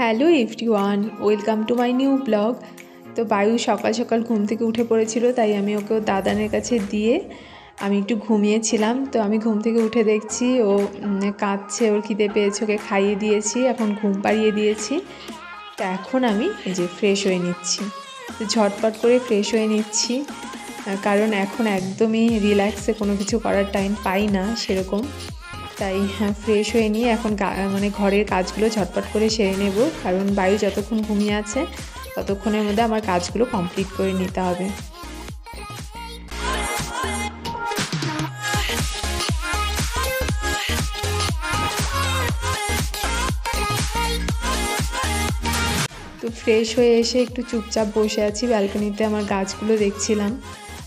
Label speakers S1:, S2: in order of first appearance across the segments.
S1: Hello everyone, welcome to my new blog. তো বায়ু সকাল সকাল ঘুম থেকে উঠে পড়েছিল, তাই আমি ওকে দাদানের কাছে দিয়ে আমি একটু ঘুমিয়েছিলাম। তো আমি ঘুম থেকে উঠে দেখছি ও কাঁদছে, ওর খিদে পেয়েছে, ওকে খাইয়ে দিয়েছি, এখন ঘুম পাড়িয়ে দিয়েছি। তো এখন আমি এই যে ফ্রেশ হয়ে নিচ্ছি, তো ঝটপট করে ফ্রেশ হয়ে নিচ্ছি, কারণ এখন একদমই রিল্যাক্সে কোনো কিছু করার টাইম পাই না সেরকম। তাই ফ্রেশ হয়ে নিয়ে এখন মানে ঘরের কাজগুলো ঝটপট করে সেরে নেব, কারণ বায়ু যতক্ষণ ঘুমিয়ে আছে ততক্ষণের মধ্যে আমার কাজগুলো কমপ্লিট করে নিতে হবে। তো ফ্রেশ হয়ে এসে একটু চুপচাপ বসে আছি, ব্যালকনিতে আমার গাছগুলো দেখছিলাম।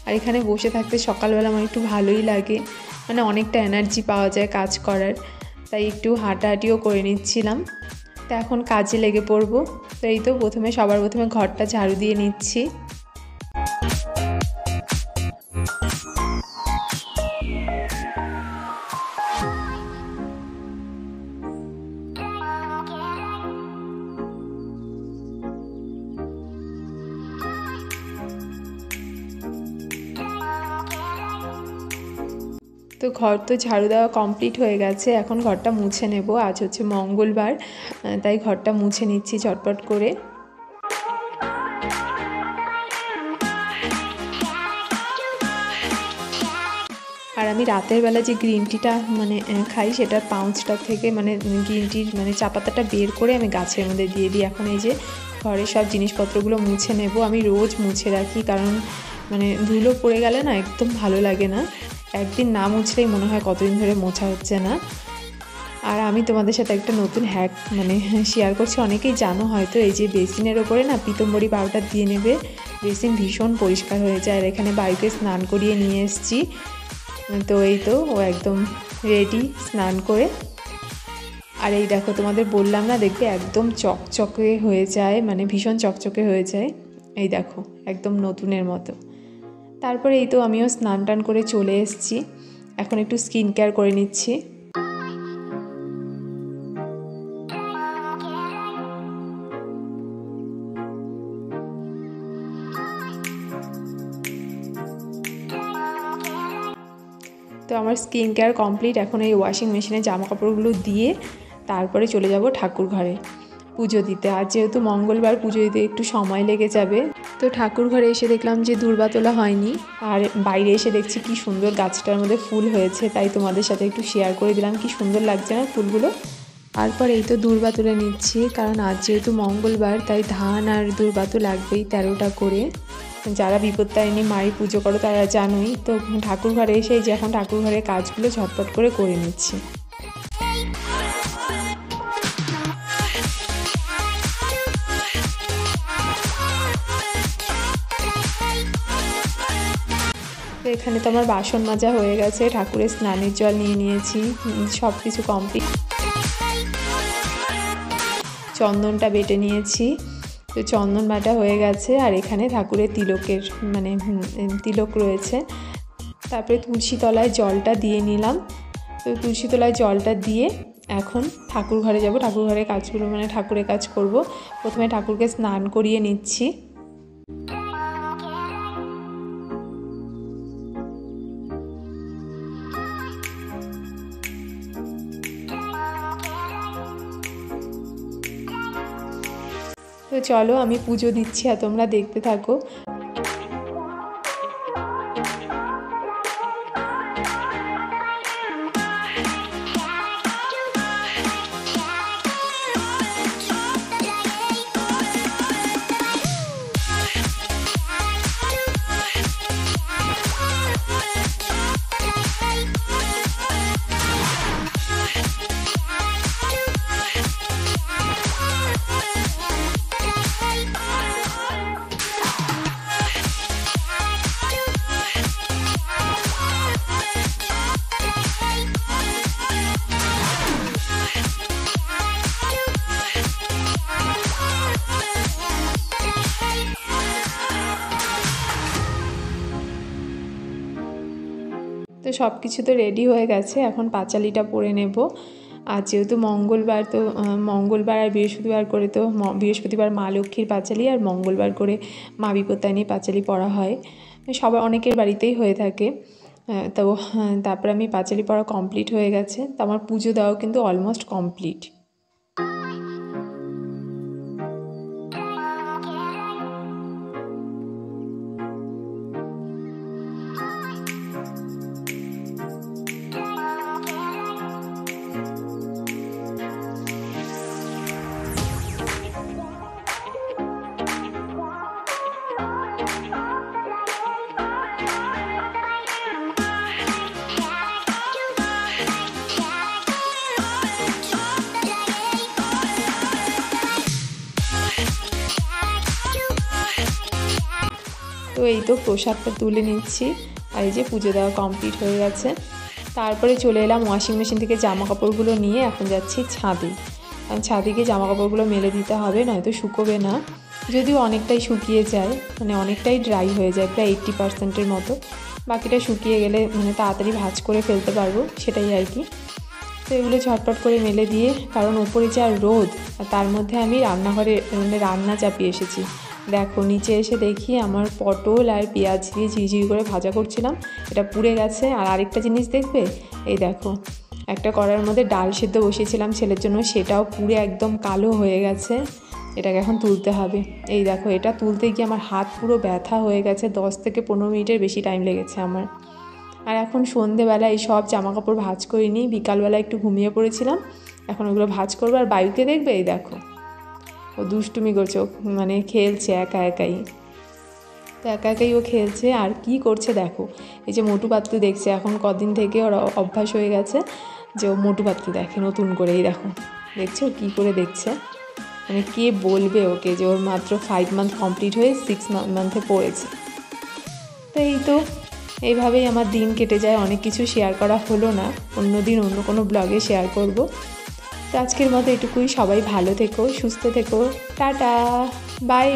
S1: আর এখানে বসে থাকতে সকালবেলা আমার একটু ভালোই লাগে, মানে অনেকটা এনার্জি পাওয়া যায় কাজ করার, তাই একটু হাঁটাহাঁটিও করে নিচ্ছিলাম। তো এখন কাজে লেগে পড়বো। তো এই তো সবার প্রথমে ঘরটা ঝাড়ু দিয়ে নিচ্ছি। তো ঘর তো ঝাড়ু দেওয়া কমপ্লিট হয়ে গেছে, এখন ঘরটা মুছে নেব। আজ হচ্ছে মঙ্গলবার, তাই ঘরটা মুছে নিচ্ছি ঝটপট করে। আর আমি রাতের বেলা যে গ্রিন টিটা মানে খাই, সেটার পাউচটা থেকে মানে গ্রিন টির মানে চা পাতাটা বের করে আমি গাছের মধ্যে দিয়ে দিই। এখন এই যে ঘরের সব জিনিসপত্রগুলো মুছে নেব। আমি রোজ মুছে রাখি, কারণ মানে ধুলো পড়ে গেলে না একদম ভালো লাগে না, একদিন না মুছলেই মনে হয় কতদিন ধরে মোছা হচ্ছে না। আর আমি তোমাদের সাথে একটা নতুন হ্যাক মানে শেয়ার করছি, অনেকেই জানো হয়তো, এই যে বেসিনের ওপরে না পিতম্বরী পাউডার দিয়ে নেবে, বেসিন ভীষণ পরিষ্কার হয়ে যায়। আর এখানে বায়ুকে স্নান করিয়ে নিয়ে এসেছি। তো এই তো ও একদম রেডি স্নান করে। আর এই দেখো, তোমাদের বললাম না, দেখবে একদম চকচকে হয়ে যায়, মানে ভীষণ চকচকে হয়ে যায়। এই দেখো একদম নতুনের মতো। তারপরে এই তো আমিও স্নান টান করে চলে এসেছি, এখন একটু স্কিন কেয়ার করে নিচ্ছি। তো আমার স্কিন কেয়ার কমপ্লিট। এখন এই ওয়াশিং মেশিনে জামা কাপড়গুলো দিয়ে তারপরে চলে যাব ঠাকুর ঘরে পুজো দিতে। আর যেহেতু মঙ্গলবার, পুজো দিতে একটু সময় লেগে যাবে। তো ঠাকুর ঘরে এসে দেখলাম যে দূর্বা তোলা হয়নি, আর বাইরে এসে দেখছি কি সুন্দর গাছটার মধ্যে ফুল হয়েছে, তাই তোমাদের সাথে একটু শেয়ার করে দিলাম, কি সুন্দর লাগছে না ফুলগুলো। তারপর এই তো দূর্বা তুলে নিচ্ছি, কারণ আজ যেহেতু মঙ্গলবার, তাই ধান আর দূর্বা তো লাগবেই 13টা করে। যারা বিপত্তারিণী মায়ের পুজো করো তারা জানোই। তো ঠাকুর ঘরে এসে যে এখন ঠাকুর ঘরের কাজগুলো ঝটপট করে করে নিচ্ছি। তো এখানে তো আমার বাসন মাজা হয়ে গেছে, ঠাকুরের স্নানের জল নিয়ে নিয়েছি, সব কিছু কমপ্লিট। চন্দনটা বেটে নিয়েছি, তো চন্দন বাটা হয়ে গেছে। আর এখানে ঠাকুরের তিলকের মানে তিলক রয়েছে। তারপরে তুলসী তলায় জলটা দিয়ে নিলাম। তো তুলসী তলায় জলটা দিয়ে এখন ঠাকুর ঘরে যাব, ঠাকুর ঘরের কাজগুলো মানে ঠাকুরের কাজ করব। প্রথমে ঠাকুরকে স্নান করিয়ে নিচ্ছি। তো চলো আমি পুজো দিচ্ছি আর তোমরা দেখতে থাকো। তো সব কিছু তো রেডি হয়ে গেছে, এখন পাঁচালিটা পরে নেব। আর যেহেতু মঙ্গলবার, তো মঙ্গলবার আর বৃহস্পতিবার করে, তো বৃহস্পতিবার মা লক্ষ্মীর পাঁচালি আর মঙ্গলবার করে মা বিপত্তারিণী পাঁচালি পড়া হয়, সবার অনেকের বাড়িতেই হয়ে থাকে। তো তারপরে আমি পাঁচালি পড়া কমপ্লিট হয়ে গেছে, তো আমার পুজো দেওয়াও কিন্তু অলমোস্ট কমপ্লিট। তো এই তো প্রসাদটা তুলে নিচ্ছি, আর এই যে পুজো দেওয়া কমপ্লিট হয়ে গেছে। তারপরে চলে এলাম ওয়াশিং মেশিন থেকে জামা কাপড়গুলো নিয়ে, এখন যাচ্ছি ছাদে। কারণ ছাদে গিয়ে জামা কাপড়গুলো মেলে দিতে হবে, নয়তো শুকোবে না। যদিও অনেকটাই শুকিয়ে যায়, মানে অনেকটাই ড্রাই হয়ে যায়, প্রায় 80% মতো। বাকিটা শুকিয়ে গেলে মানে তাড়াতাড়ি ভাঁজ করে ফেলতে পারবো, সেটাই আর কি। তো এগুলো ঝটপট করে মেলে দিয়ে, কারণ ওপরে যা রোদ, আর তার মধ্যে আমি রান্নাঘরে মানে রান্না চাপিয়ে এসেছি। দেখো নিচে এসে দেখি আমার পটল আর পেঁয়াজ দিয়ে ঝিরিঝিরি করে ভাজা করছিলাম, এটা পুড়ে গেছে। আর আরেকটা জিনিস দেখবে, এই দেখো একটা কড়াইয়ের মধ্যে ডাল সেদ্ধ বসিয়েছিলাম ছেলের জন্য, সেটাও পুড়ে একদম কালো হয়ে গেছে। এটাকে এখন তুলতে হবে। এই দেখো এটা তুলতে গিয়ে আমার হাত পুরো ব্যথা হয়ে গেছে, 10 থেকে 15 মিনিটের বেশি টাইম লেগেছে আমার। আর এখন সন্ধেবেলা এই সব জামাকাপড় ভাঁজ করে নিই, বিকালবেলা একটু ঘুমিয়ে পড়েছিলাম, এখন ওগুলো ভাঁজ করবো। আর বায়ুকে দেখবে, এই দেখো ও দুষ্টুমি করছে, ও মানে খেলছে একা একাই। তো একা একাই ও খেলছে, আর কি করছে দেখো, এই যে মোটু পাতলু দেখছে, এখন কদিন থেকে ওর অভ্যাস হয়ে গেছে যে ও মোটু পাতলু দেখে নতুন করে। এই দেখো দেখছো কী করে দেখছে, মানে কে বলবে ওকে যে ওর মাত্র 5 মান্থ কমপ্লিট হয়ে 6 মান্থে পড়েছে। তো এই তো এইভাবেই আমার দিন কেটে যায়, অনেক কিছু শেয়ার করা হলো না, অন্য দিন অন্য কোনো ব্লগে শেয়ার করব। তো আজকের মতো এটুকুই, সবাই ভালো থেকো, সুস্থ থেকো, টাটা, বাই।